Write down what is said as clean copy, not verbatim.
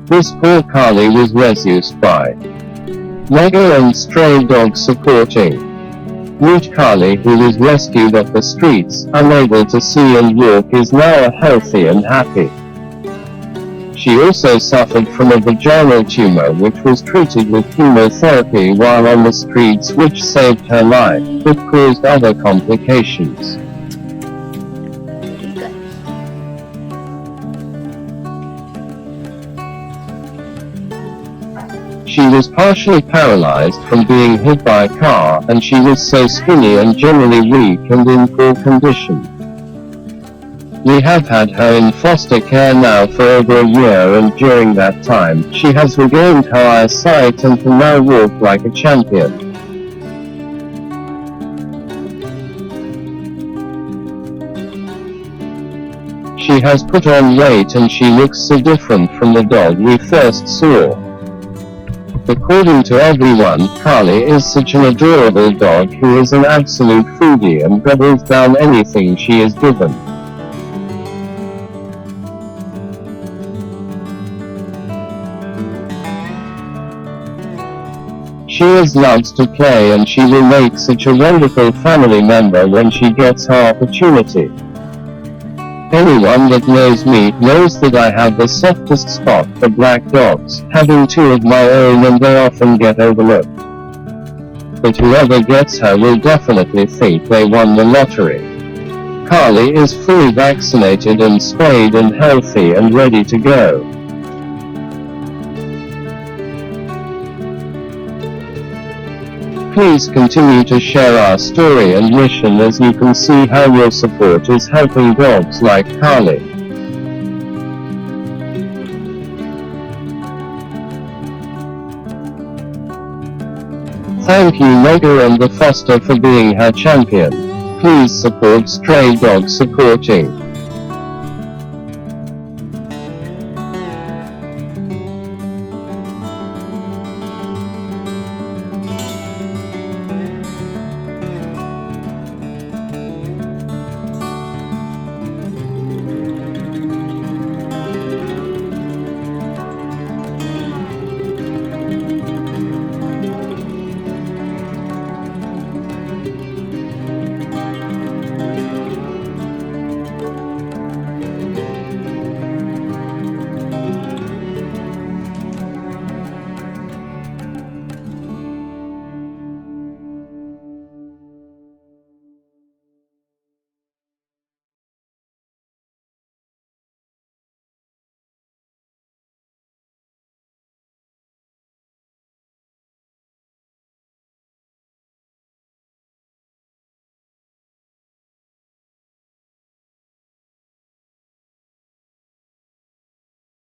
This poor Kaali was resuced by Megha and stray dog supporting. Meet Kaali, who was rescued off the streets, unable to see and walk, is now healthy and happy. She also suffered from a vaginal tumor which was treated with chemotherapy while on the streets, which saved her life, but caused other complications. She was partially paralyzed from being hit by a car, and she was so skinny and generally weak and in poor condition. We have had her in foster care now for over a year, and during that time, she has regained her eyesight and can now walk like a champion. She has put on weight and she looks so different from the dog we first saw. According to everyone, Kaali is such an adorable dog who is an absolute foodie and gobbles down anything she is given. She loves to play, and she will make such a wonderful family member when she gets her opportunity. Anyone that knows me knows that I have the softest spot for black dogs, having 2 of my own, and they often get overlooked. But whoever gets her will definitely think they won the lottery. Kaali is fully vaccinated and spayed and healthy and ready to go. Please continue to share our story and mission, as you can see how your support is helping dogs like Kaali. Thank you Megha and the foster for being her champion. Please support stray dog supporting.